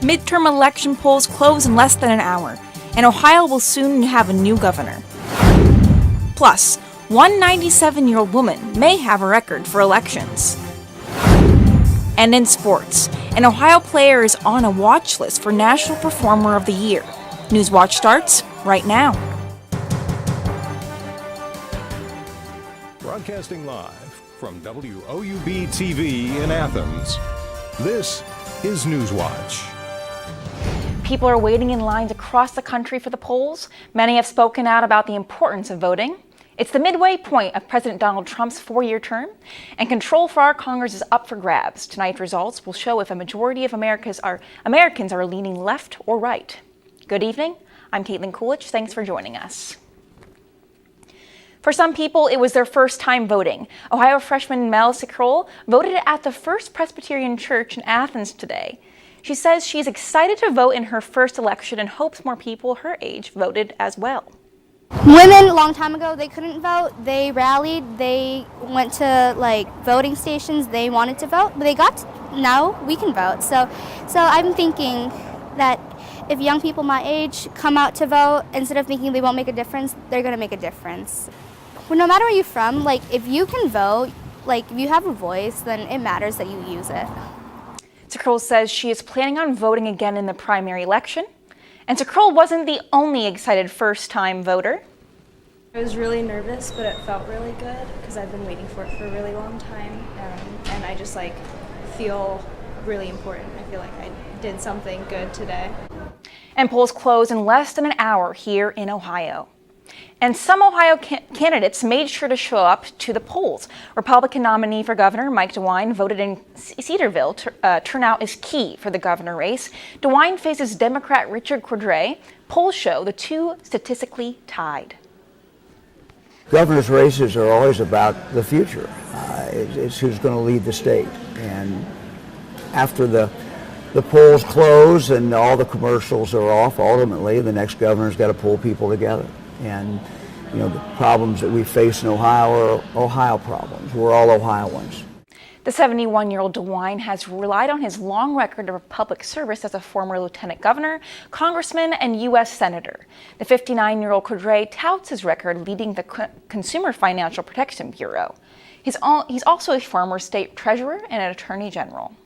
Midterm election polls close in less than an hour, and Ohio will soon have a new governor. Plus, one 97-year-old woman may have a record for elections. And in sports, an Ohio player is on a watch list for National Performer of the Year. Newswatch starts right now. Broadcasting live from WOUB TV in Athens, this is Newswatch. People are waiting in lines across the country for the polls. Many have spoken out about the importance of voting. It's the midway point of President Donald Trump's 4-year term, and control for our Congress is up for grabs. Tonight's results will show if a majority of Americans are leaning left or right. Good evening. I'm Caitlin Coolidge. Thanks for joining us. For some people, it was their first time voting. Ohio freshman Mel Sickrell voted at the First Presbyterian Church in Athens today. She says she's excited to vote in her first election and hopes more people her age voted as well. Women a long time ago, they couldn't vote. They rallied, they went to voting stations, they wanted to vote, but now we can vote. So I'm thinking that if young people my age come out to vote, instead of thinking they won't make a difference, they're gonna make a difference. Well, no matter where you're from, if you can vote, if you have a voice, then it matters that you use it. Sickrell says she is planning on voting again in the primary election. And Sickrell wasn't the only excited first-time voter. I was really nervous, but it felt really good because I've been waiting for it for a really long time, and I just feel really important. I feel like I did something good today. And polls close in less than an hour here in Ohio. And some Ohio candidates made sure to show up to the polls. Republican nominee for governor Mike DeWine voted in Cedarville. Turnout is key for the governor race. DeWine faces Democrat Richard Cordray. Polls show the two statistically tied. Governor's races are always about the future. It's who's going to lead the state. And after the polls close and all the commercials are off, ultimately the next governor's got to pull people together. And the problems that we face in Ohio are Ohio problems. We're all Ohioans. The 71-year-old DeWine has relied on his long record of public service as a former lieutenant governor, congressman, and U.S. senator. The 59-year-old Cordray touts his record leading the Consumer Financial Protection Bureau. He's also a former state treasurer and an attorney general.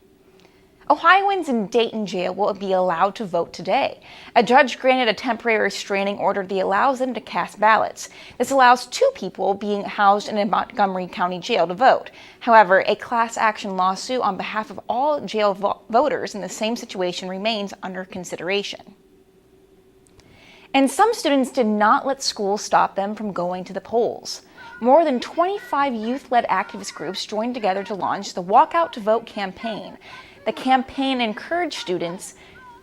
Ohioans in Dayton jail will be allowed to vote today. A judge granted a temporary restraining order that allows them to cast ballots. This allows 2 people being housed in a Montgomery County jail to vote. However, a class action lawsuit on behalf of all jail voters in the same situation remains under consideration. And some students did not let school stop them from going to the polls. More than 25 youth-led activist groups joined together to launch the Walk Out to Vote campaign. The campaign encouraged students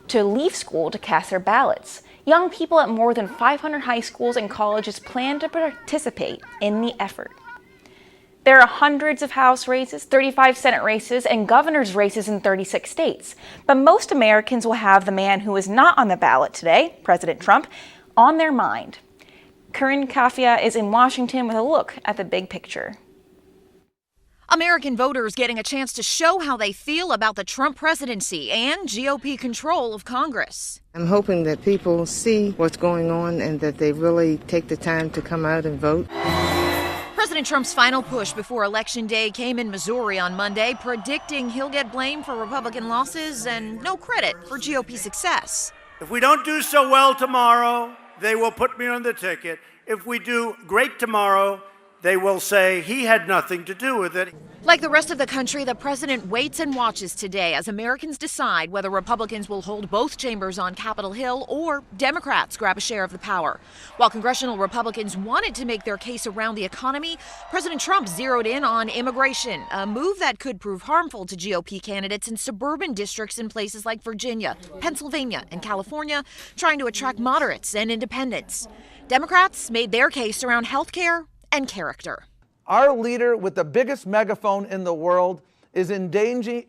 to leave school to cast their ballots. Young people at more than 500 high schools and colleges plan to participate in the effort. There are hundreds of House races, 35 Senate races, and governor's races in 36 states. But most Americans will have the man who is not on the ballot today, President Trump, on their mind. Corinne Kafia is in Washington with a look at the big picture. American voters getting a chance to show how they feel about the Trump presidency and GOP control of Congress. I'm hoping that people see what's going on and that they really take the time to come out and vote. President Trump's final push before Election Day came in Missouri on Monday, predicting he'll get blamed for Republican losses and no credit for GOP success. If we don't do so well tomorrow, they will put me on the ticket. If we do great tomorrow, they will say he had nothing to do with it. Like the rest of the country, the president waits and watches today as Americans decide whether Republicans will hold both chambers on Capitol Hill or Democrats grab a share of the power. While congressional Republicans wanted to make their case around the economy, President Trump zeroed in on immigration, a move that could prove harmful to GOP candidates in suburban districts in places like Virginia, Pennsylvania, and California, trying to attract moderates and independents. Democrats made their case around health care and character. Our leader with the biggest megaphone in the world is engaging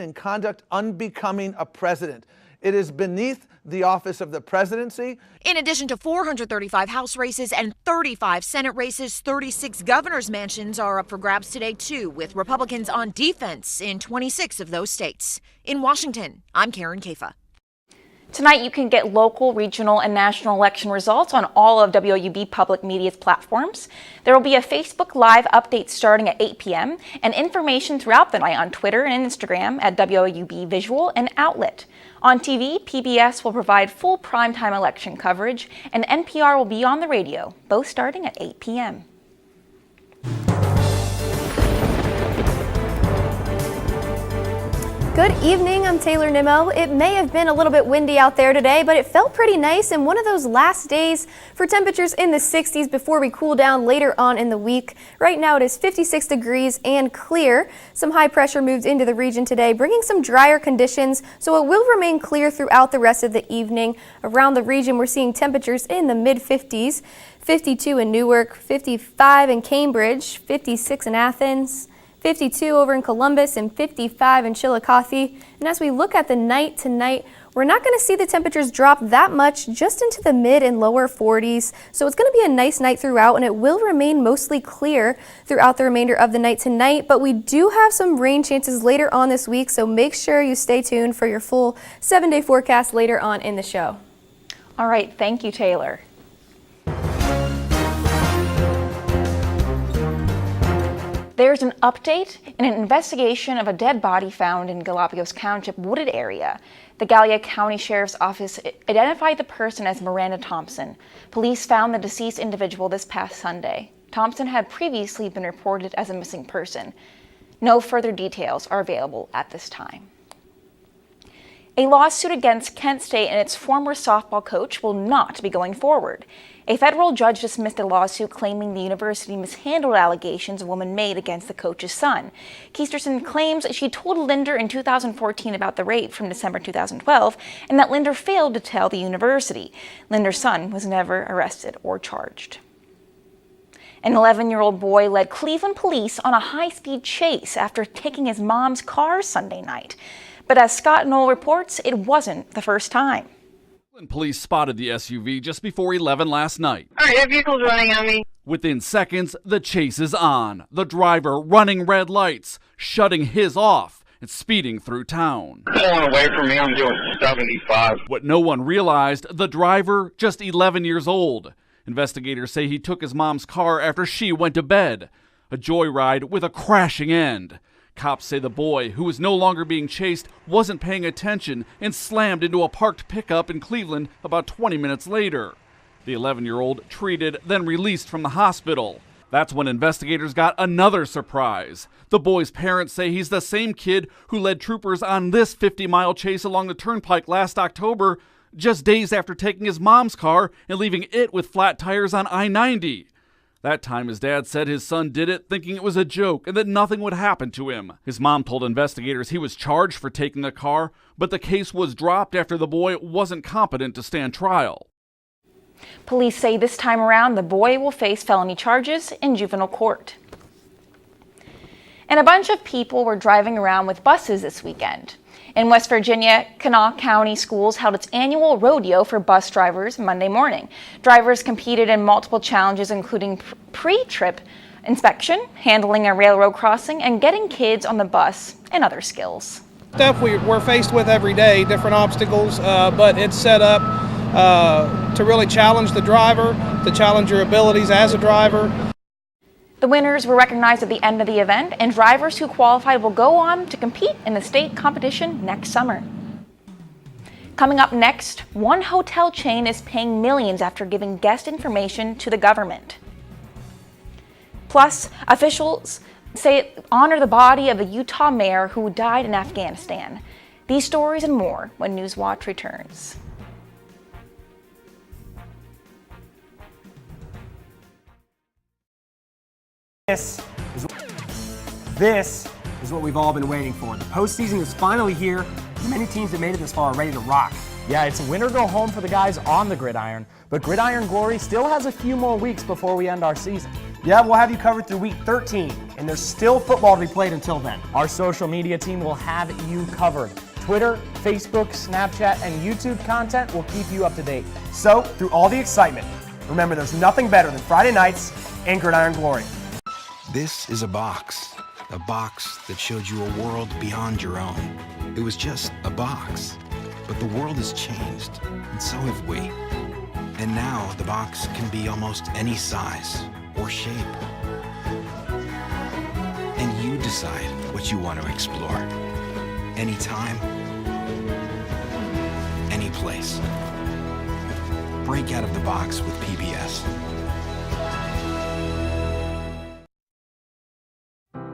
in conduct unbecoming a president. It is beneath the office of the presidency. In addition to 435 House races and 35 Senate races, 36 governor's mansions are up for grabs today, too, with Republicans on defense in 26 of those states. In Washington, I'm Karen Kafa. Tonight, you can get local, regional, and national election results on all of WOUB Public Media's platforms. There will be a Facebook Live update starting at 8 p.m. and information throughout the night on Twitter and Instagram at WOUB Visual and Outlet. On TV, PBS will provide full primetime election coverage, and NPR will be on the radio, both starting at 8 p.m. Good evening, I'm Taylor Nimmo. It may have been a little bit windy out there today, but it felt pretty nice and one of those last days for temperatures in the 60s before we cool down later on in the week. Right now it is 56 degrees and clear. Some high pressure moved into the region today, bringing some drier conditions, so it will remain clear throughout the rest of the evening. Around the region, we're seeing temperatures in the mid-50s, 52 in Newark, 55 in Cambridge, 56 in Athens, 52 over in Columbus, and 55 in Chillicothe. And as we look at the night tonight, we're not going to see the temperatures drop that much, just into the mid and lower 40s. So it's going to be a nice night throughout, and it will remain mostly clear throughout the remainder of the night tonight. But we do have some rain chances later on this week, so make sure you stay tuned for your full 7-day forecast later on in the show. All right, thank you, Taylor. There's an update in an investigation of a dead body found in Galapagos Township wooded area. The Gallia County Sheriff's Office identified the person as Miranda Thompson. Police found the deceased individual this past Sunday. Thompson had previously been reported as a missing person. No further details are available at this time. A lawsuit against Kent State and its former softball coach will not be going forward. A federal judge dismissed a lawsuit claiming the university mishandled allegations a woman made against the coach's son. Keisterson claims she told Linder in 2014 about the rape from December 2012 and that Linder failed to tell the university. Linder's son was never arrested or charged. An 11-year-old boy led Cleveland police on a high-speed chase after taking his mom's car Sunday night. But as Scott Knoll reports, it wasn't the first time. Police spotted the SUV just before 11 last night. All right, vehicle's running on me. Within seconds, the chase is on. The driver running red lights, shutting his off, and speeding through town. Pulling away from me, I'm doing 75. What no one realized, the driver, just 11 years old. Investigators say he took his mom's car after she went to bed. A joyride with a crashing end. Cops say the boy, who was no longer being chased, wasn't paying attention and slammed into a parked pickup in Cleveland about 20 minutes later. The 11-year-old treated, then released from the hospital. That's when investigators got another surprise. The boy's parents say he's the same kid who led troopers on this 50-mile chase along the turnpike last October, just days after taking his mom's car and leaving it with flat tires on I-90. That time, his dad said his son did it thinking it was a joke and that nothing would happen to him. His mom told investigators he was charged for taking the car, but the case was dropped after the boy wasn't competent to stand trial. Police say this time around, the boy will face felony charges in juvenile court. And a bunch of people were driving around with buses this weekend. In West Virginia, Kanawha County Schools held its annual rodeo for bus drivers Monday morning. Drivers competed in multiple challenges, including pre-trip inspection, handling a railroad crossing, and getting kids on the bus, and other skills. Stuff we're faced with every day, different obstacles, but it's set up to really challenge the driver, to challenge your abilities as a driver. The winners were recognized at the end of the event, and drivers who qualified will go on to compete in the state competition next summer. Coming up next, one hotel chain is paying millions after giving guest information to the government. Plus, officials say honor the body of a Utah mayor who died in Afghanistan. These stories and more when Newswatch returns. This is what we've all been waiting for. The postseason is finally here. Many teams that made it this far are ready to rock. Yeah, it's win or go home for the guys on the gridiron, but Gridiron Glory still has a few more weeks before we end our season. Yeah, we'll have you covered through week 13, and there's still football to be played until then. Our social media team will have you covered. Twitter, Facebook, Snapchat, and YouTube content will keep you up to date. So, through all the excitement, remember there's nothing better than Friday nights and Gridiron Glory. This is a box that showed you a world beyond your own. It was just a box, But the world has changed, and so have we. And now the box can be almost any size or shape. And you decide what you want to explore. Anytime, any place. Break out of the box with PBS.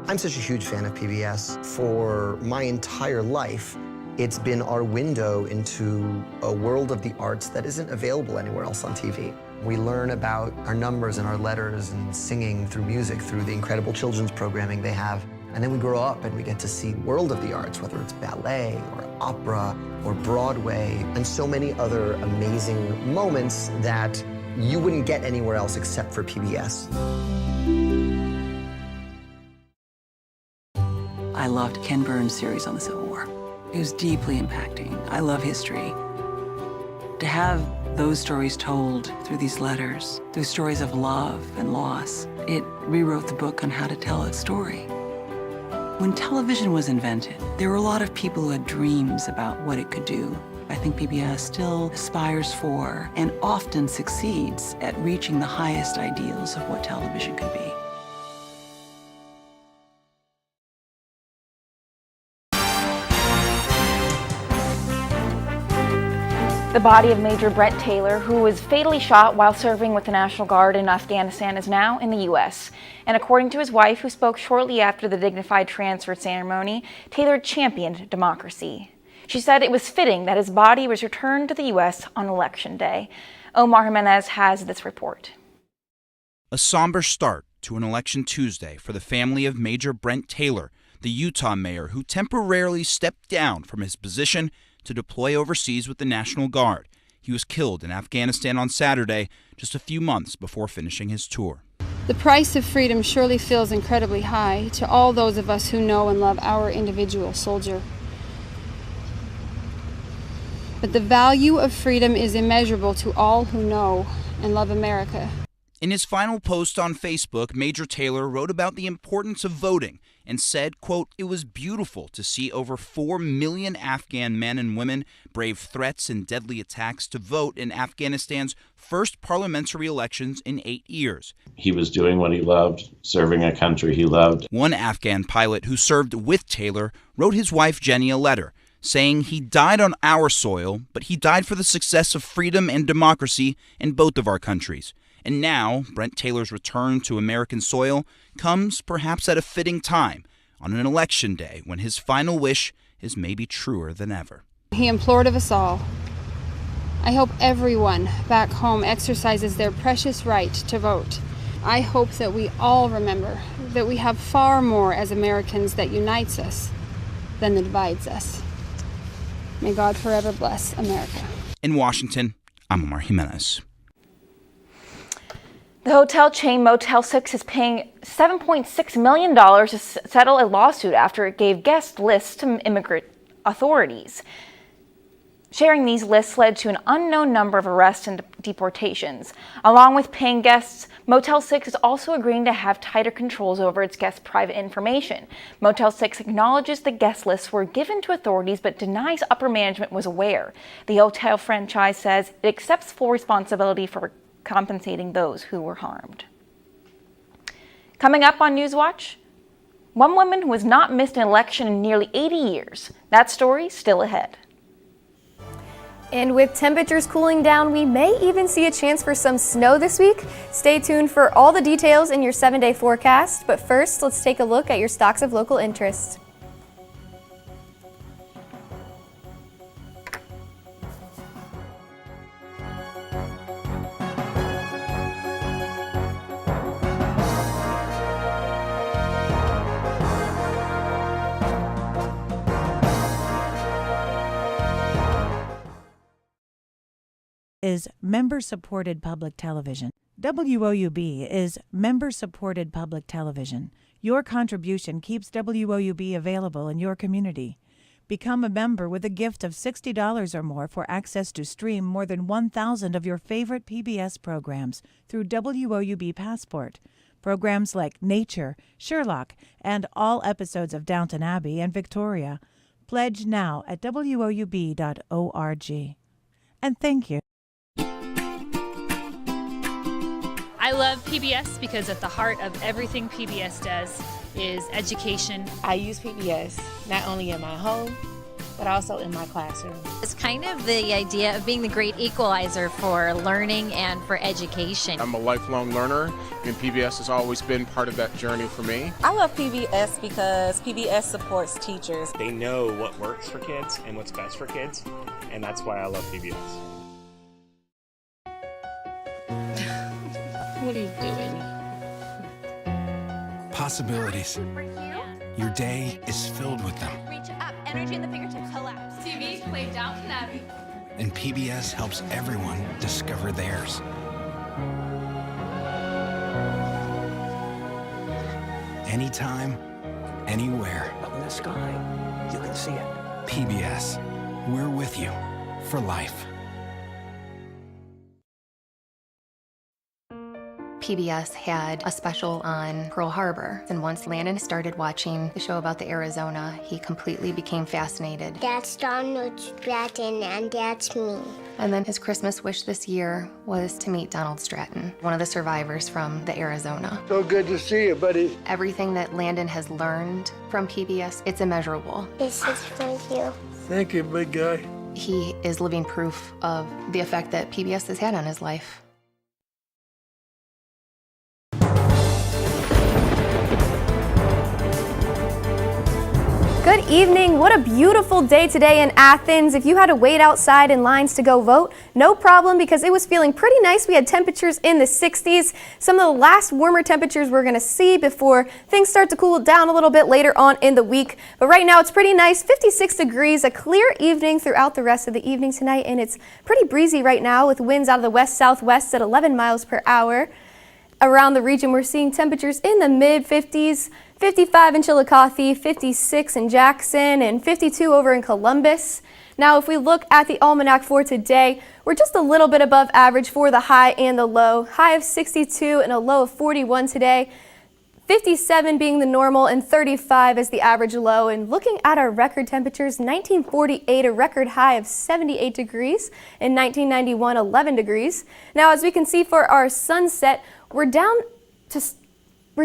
I'm such a huge fan of PBS. For my entire life, it's been our window into a world of the arts that isn't available anywhere else on TV. We learn about our numbers and our letters and singing through music, through the incredible children's programming they have. And then we grow up and we get to see the world of the arts, whether it's ballet or opera or Broadway, and so many other amazing moments that you wouldn't get anywhere else except for PBS. I loved Ken Burns' series on the Civil War. It was deeply impacting. I love history. To have those stories told through these letters, through stories of love and loss, it rewrote the book on how to tell a story. When television was invented, there were a lot of people who had dreams about what it could do. I think PBS still aspires for and often succeeds at reaching the highest ideals of what television could be. The body of Major Brent Taylor, who was fatally shot while serving with the National Guard in Afghanistan, is now in the U.S. And according to his wife, who spoke shortly after the dignified transfer ceremony, Taylor championed democracy. She said it was fitting that his body was returned to the U.S. on Election Day. Omar Jimenez has this report. A somber start to an election Tuesday for the family of Major Brent Taylor, the Utah mayor who temporarily stepped down from his position to deploy overseas with the National Guard. He was killed in Afghanistan on Saturday, just a few months before finishing his tour. The price of freedom surely feels incredibly high to all those of us who know and love our individual soldier. But the value of freedom is immeasurable to all who know and love America. In his final post on Facebook, Major Taylor wrote about the importance of voting and said, quote, "It was beautiful to see over 4 million Afghan men and women brave threats and deadly attacks to vote in Afghanistan's first parliamentary elections in 8 years." He was doing what he loved, serving a country he loved. One Afghan pilot who served with Taylor wrote his wife Jenny a letter saying he died on our soil, but he died for the success of freedom and democracy in both of our countries. And now, Brent Taylor's return to American soil comes perhaps at a fitting time, on an election day when his final wish is maybe truer than ever. He implored of us all. I hope everyone back home exercises their precious right to vote. I hope that we all remember that we have far more as Americans that unites us than that divides us. May God forever bless America. In Washington, I'm Omar Jimenez. The hotel chain Motel 6 is paying $7.6 million to settle a lawsuit after it gave guest lists to immigrant authorities. Sharing these lists led to an unknown number of arrests and deportations. Along with paying guests, Motel 6 is also agreeing to have tighter controls over its guests' private information. Motel 6 acknowledges the guest lists were given to authorities but denies upper management was aware. The hotel franchise says it accepts full responsibility for compensating those who were harmed. Coming up on Newswatch, one woman who has not missed an election in nearly 80 years. That story still ahead. And with temperatures cooling down, we may even see a chance for some snow this week. Stay tuned for all the details in your 7-day forecast. But first, let's take a look at your stocks of local interest. Is member-supported public television. WOUB is member-supported public television. Your contribution keeps WOUB available in your community. Become a member with a gift of $60 or more for access to stream more than 1,000 of your favorite PBS programs through WOUB Passport. Programs like Nature, Sherlock, and all episodes of Downton Abbey and Victoria. Pledge now at woub.org. And thank you. I love PBS because at the heart of everything PBS does is education. I use PBS not only in my home, but also in my classroom. It's kind of the idea of being the great equalizer for learning and for education. I'm a lifelong learner, and PBS has always been part of that journey for me. I love PBS because PBS supports teachers. They know what works for kids and what's best for kids, and that's why I love PBS. What are you doing? Possibilities. Your day is filled with them. Reach up, energy in the fingertips, collapse. TV, play Downton Abbey. And PBS helps everyone discover theirs. Anytime, anywhere. Up in the sky, you can see it. PBS, we're with you for life. PBS had a special on Pearl Harbor, and once Landon started watching the show about the Arizona, he completely became fascinated. That's Donald Stratton, and that's me. And then his Christmas wish this year was to meet Donald Stratton, one of the survivors from the Arizona. So good to see you, buddy. Everything that Landon has learned from PBS, it's immeasurable. This is for you. Thank you, big guy. He is living proof of the effect that PBS has had on his life. Good evening. What a beautiful day today in Athens. If you had to wait outside in lines to go vote, no problem because it was feeling pretty nice. We had temperatures in the 60s, some of the last warmer temperatures we're going to see before things start to cool down a little bit later on in the week. But right now it's pretty nice, 56 degrees, a clear evening throughout the rest of the evening tonight, and it's pretty breezy right now with winds out of the west-southwest at 11 miles per hour. Around the region, we're seeing temperatures in the mid-50s, 55 in Chillicothe, 56 in Jackson, and 52 over in Columbus. Now, if we look at the almanac for today, we're just a little bit above average for the high and the low. High of 62 and a low of 41 today. 57 being the normal and 35 as the average low. And looking at our record temperatures, 1948 a record high of 78 degrees, and 1991 11 degrees. Now, as we can see for our sunset, we're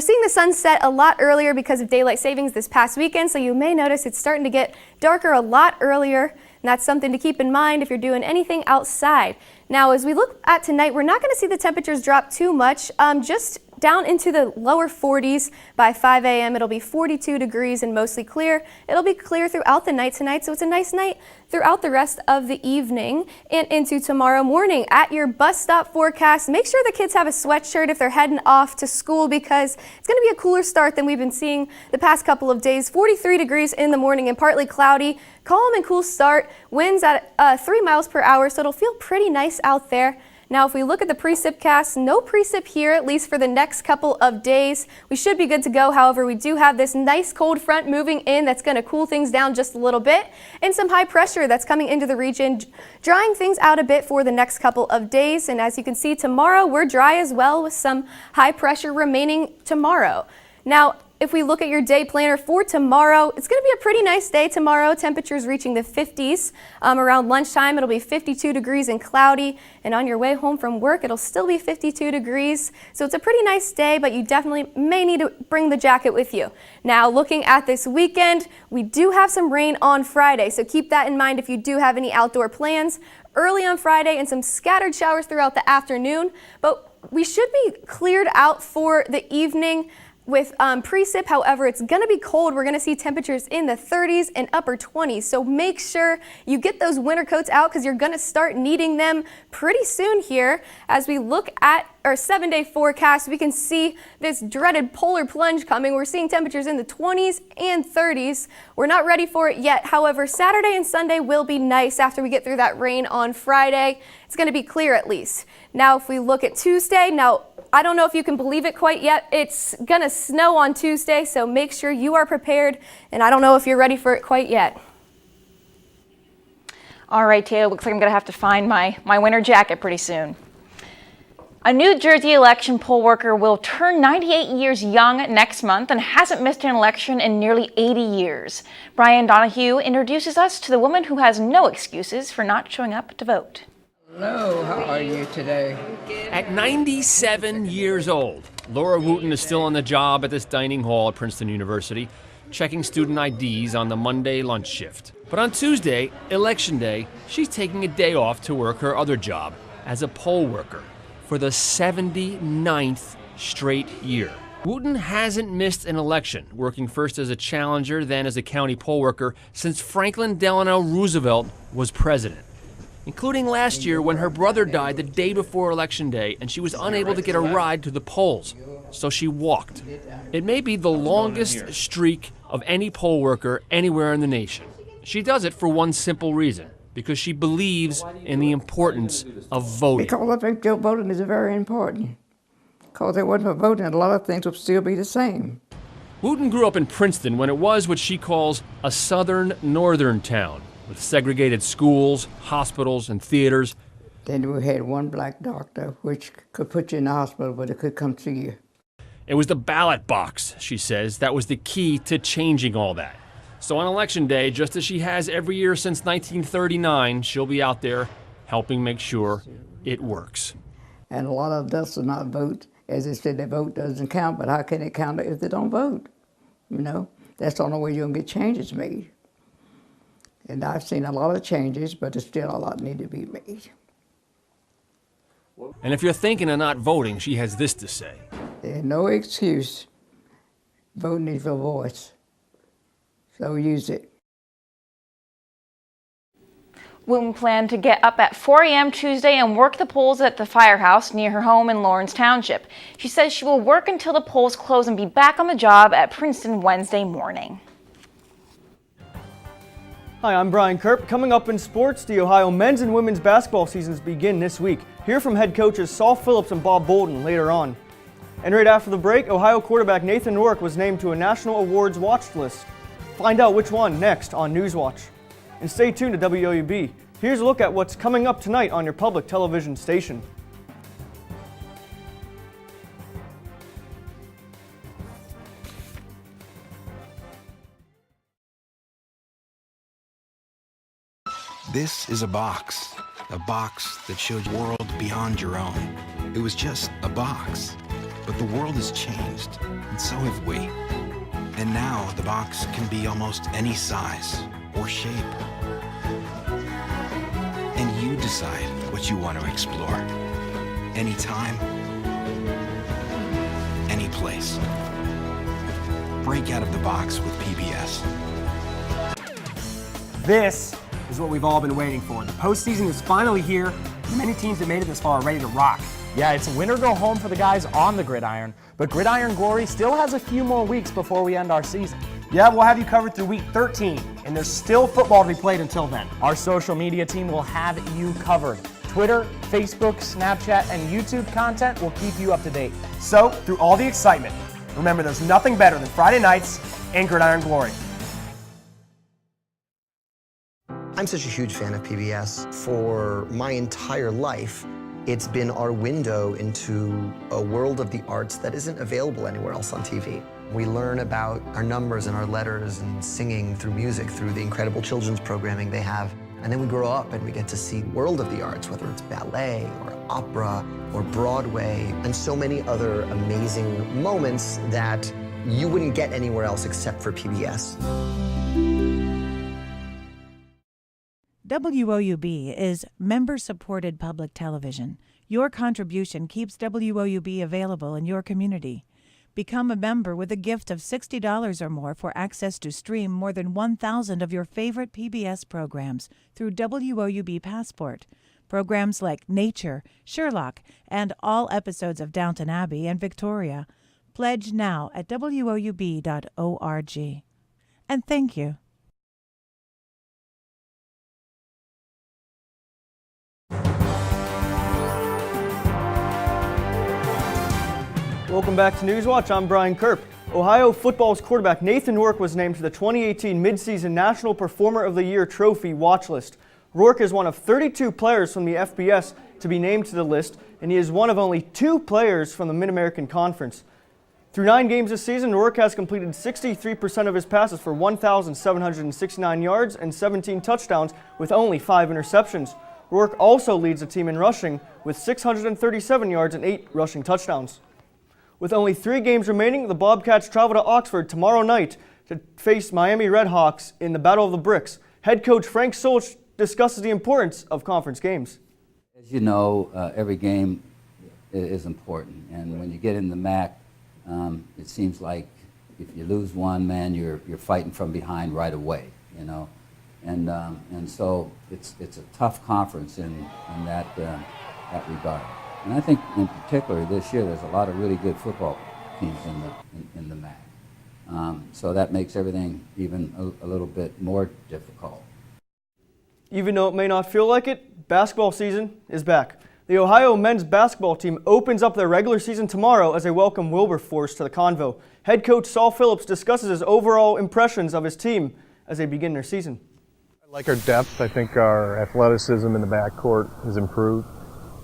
seeing the sunset a lot earlier because of daylight savings this past weekend, so you may notice it's starting to get darker a lot earlier, and that's something to keep in mind if you're doing anything outside. Now, as we look at tonight, we're not going to see the temperatures drop too much, just down into the lower 40s by 5 a.m. It'll be 42 degrees and mostly clear. It'll be clear throughout the night tonight, so it's a nice night throughout the rest of the evening and into tomorrow morning. At your bus stop forecast, make sure the kids have a sweatshirt if they're heading off to school because it's going to be a cooler start than we've been seeing the past couple of days. 43 degrees in the morning and partly cloudy. Calm and cool start. Winds at 3 miles per hour, so it'll feel pretty nice out there. Now, if we look at the precipcast, no precip here, at least for the next couple of days. We should be good to go. However, we do have this nice cold front moving in that's going to cool things down just a little bit, and some high pressure that's coming into the region, drying things out a bit for the next couple of days. And as you can see, tomorrow we're dry as well with some high pressure remaining tomorrow. Now, if we look at your day planner for tomorrow, it's going to be a pretty nice day tomorrow. Temperatures reaching the 50s. Around lunchtime, it'll be 52 degrees and cloudy. And on your way home from work, it'll still be 52 degrees. So it's a pretty nice day, but you definitely may need to bring the jacket with you. Now, looking at this weekend, we do have some rain on Friday. So keep that in mind if you do have any outdoor plans. Early on Friday and some scattered showers throughout the afternoon. But we should be cleared out for the evening with precip. However, it's going to be cold. We're going to see temperatures in the 30s and upper 20s. So make sure you get those winter coats out because you're going to start needing them pretty soon here. As we look at our 7-day forecast, we can see this dreaded polar plunge coming. We're seeing temperatures in the 20s and 30s. We're not ready for it yet. However, Saturday and Sunday will be nice after we get through that rain on Friday. It's going to be clear at least. Now, if we look at Tuesday, now I don't know if you can believe it quite yet. It's going to snow on Tuesday, so make sure you are prepared, and I don't know if you're ready for it quite yet. All right, Taylor, looks like I'm going to have to find my winter jacket pretty soon. A New Jersey election poll worker will turn 98 years young next month and hasn't missed an election in nearly 80 years. Brian Donahue introduces us to the woman who has no excuses for not showing up to vote. Hello, how are you today? At 97 years old, Laura Wooten is still on the job at this dining hall at Princeton University, checking student IDs on the Monday lunch shift. But on Tuesday, Election Day, she's taking a day off to work her other job as a poll worker for the 79th straight year. Wooten hasn't missed an election, working first as a challenger, then as a county poll worker, since Franklin Delano Roosevelt was president, including last year when her brother died the day before Election Day and she was unable to get a ride to the polls, so she walked. It may be the longest streak of any poll worker anywhere in the nation. She does it for one simple reason: because she believes in the importance of voting. Because I think voting is very important. Because if it wasn't for voting, a lot of things would still be the same. Wooten grew up in Princeton when it was what she calls a southern northern town, with segregated schools, hospitals, and theaters. Then we had one black doctor, which could put you in the hospital, but it could come see you. It was the ballot box, she says, that was the key to changing all that. So on Election Day, just as she has every year since 1939, she'll be out there helping make sure it works. And a lot of us do not vote. As they said, their vote doesn't count, but how can it count if they don't vote? You know, that's the only way you're going to get changes made. And I've seen a lot of changes, but there's still a lot need to be made. And if you're thinking of not voting, she has this to say. There's no excuse. Vote needs a voice. So use it. Wooten planned to get up at 4 a.m. Tuesday and work the polls at the firehouse near her home in Lawrence Township. She says she will work until the polls close and be back on the job at Princeton Wednesday morning. Hi, I'm Brian Kerp. Coming up in sports, the Ohio men's and women's basketball seasons begin this week. Hear from head coaches Saul Phillips and Bob Bolden later on. And right after the break, Ohio quarterback Nathan Rourke was named to a National Awards watch list. Find out which one next on Newswatch. And stay tuned to WOUB. Here's a look at what's coming up tonight on your public television station. This is a box that showed a world beyond your own. It was just a box, but the world has changed, and so have we. And now the box can be almost any size or shape. And you decide what you want to explore. Anytime, any place. Break out of the box with PBS. This is what we've all been waiting for. The postseason is finally here. Many teams that made it this far are ready to rock. Yeah, it's win or go home for the guys on the gridiron, but Gridiron Glory still has a few more weeks before we end our season. Yeah, we'll have you covered through week 13, and there's still football to be played until then. Our social media team will have you covered. Twitter, Facebook, Snapchat, and YouTube content will keep you up to date. So, through all the excitement, remember there's nothing better than Friday nights and Gridiron Glory. I'm such a huge fan of PBS. For my entire life, it's been our window into a world of the arts that isn't available anywhere else on TV. We learn about our numbers and our letters and singing through music, through the incredible children's programming they have. And then we grow up and we get to see the world of the arts, whether it's ballet or opera or Broadway, and so many other amazing moments that you wouldn't get anywhere else except for PBS. WOUB is member-supported public television. Your contribution keeps WOUB available in your community. Become a member with a gift of $60 or more for access to stream more than 1,000 of your favorite PBS programs through WOUB Passport. Programs like Nature, Sherlock, and all episodes of Downton Abbey and Victoria. Pledge now at WOUB.org. And thank you. Welcome back to Newswatch. I'm Brian Kerp. Ohio football's quarterback Nathan Rourke was named to the 2018 Midseason National Performer of the Year Trophy watch list. Rourke is one of 32 players from the FBS to be named to the list, and he is one of only 2 players from the Mid-American Conference. Through 9 games this season, Rourke has completed 63% of his passes for 1,769 yards and 17 touchdowns with only 5 interceptions. Rourke also leads the team in rushing with 637 yards and 8 rushing touchdowns. With only 3 games remaining, the Bobcats travel to Oxford tomorrow night to face Miami Redhawks in the Battle of the Bricks. Head coach Frank Solch discusses the importance of conference games. As you know, every game is important, and when you get in the MAC, it seems like if you lose one, man, you're fighting from behind right away, you know. And so it's a tough conference in that regard. And I think in particular this year there's a lot of really good football teams in the MAC. So that makes everything even a little bit more difficult. Even though it may not feel like it, basketball season is back. The Ohio men's basketball team opens up their regular season tomorrow as they welcome Wilberforce to the Convo. Head coach Saul Phillips discusses his overall impressions of his team as they begin their season. I like our depth. I think our athleticism in the backcourt has improved.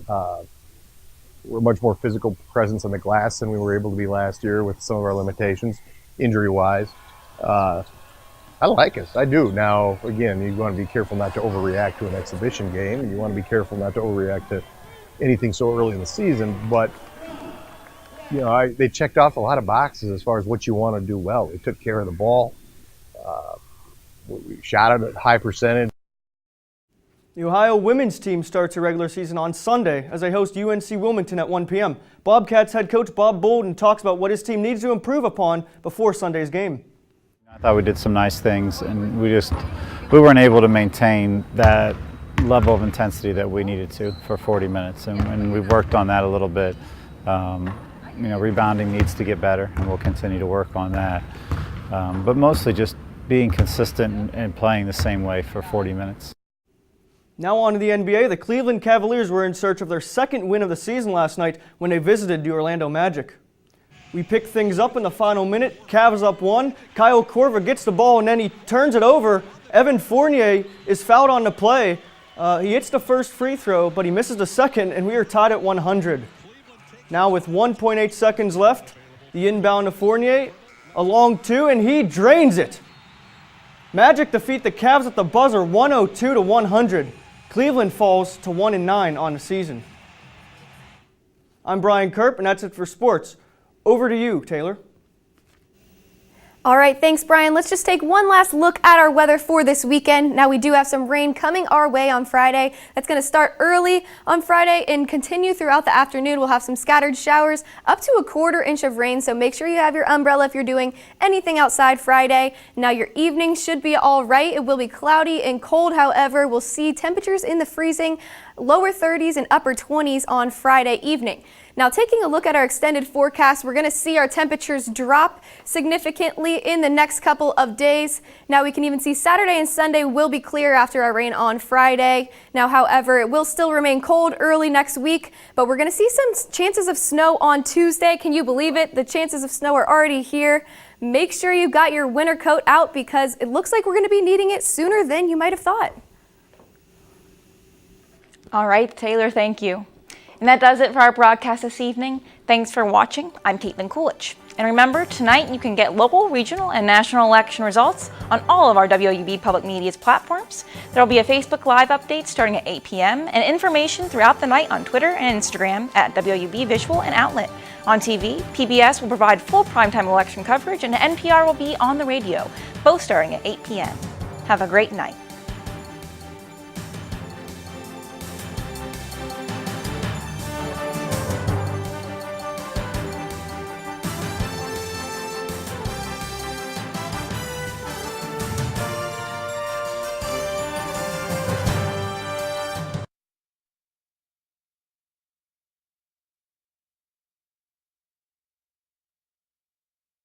We're a much more physical presence on the glass than we were able to be last year with some of our limitations, injury-wise. I like us. I do. Now, again, you want to be careful not to overreact to an exhibition game, and you want to be careful not to overreact to anything so early in the season. But, you know, they checked off a lot of boxes as far as what you want to do well. They took care of the ball. We shot it at high percentage. The Ohio women's team starts a regular season on Sunday as they host UNC Wilmington at 1 p.m. Bobcats head coach Bob Bolden talks about what his team needs to improve upon before Sunday's game. I thought we did some nice things, and we weren't able to maintain that level of intensity that we needed to for 40 minutes, and we've worked on that a little bit. You know, rebounding needs to get better, and we'll continue to work on that. But mostly just being consistent and playing the same way for 40 minutes. Now on to the NBA. The Cleveland Cavaliers were in search of their second win of the season last night when they visited the Orlando Magic. We picked things up in the final minute. Cavs up 1. Kyle Korver gets the ball and then he turns it over. Evan Fournier is fouled on the play. He hits the first free throw, but he misses the second, and we are tied at 100. Now with 1.8 seconds left, the inbound to Fournier, a long 2, and he drains it. Magic defeat the Cavs at the buzzer 102-100. Cleveland falls to 1-9 on the season. I'm Brian Kerp, and that's it for sports. Over to you, Taylor. All right, thanks, Brian. Let's just take one last look at our weather for this weekend. Now, we do have some rain coming our way on Friday. That's going to start early on Friday and continue throughout the afternoon. We'll have some scattered showers, up to a 1/4 inch of rain, so make sure you have your umbrella if you're doing anything outside Friday. Now, your evening should be all right. It will be cloudy and cold, however. We'll see temperatures in the freezing, lower 30s and upper 20s on Friday evening. Now, taking a look at our extended forecast, we're going to see our temperatures drop significantly in the next couple of days. Now, we can even see Saturday and Sunday will be clear after our rain on Friday. Now, however, it will still remain cold early next week, but we're going to see some chances of snow on Tuesday. Can you believe it? The chances of snow are already here. Make sure you got your winter coat out because it looks like we're going to be needing it sooner than you might have thought. All right, Taylor, thank you. And that does it for our broadcast this evening. Thanks for watching. I'm Caitlin Coolidge. And remember, tonight you can get local, regional, and national election results on all of our WOUB Public Media's platforms. There will be a Facebook Live update starting at 8 p.m. and information throughout the night on Twitter and Instagram at WOUB Visual and Outlet. On TV, PBS will provide full primetime election coverage and NPR will be on the radio, both starting at 8 p.m. Have a great night.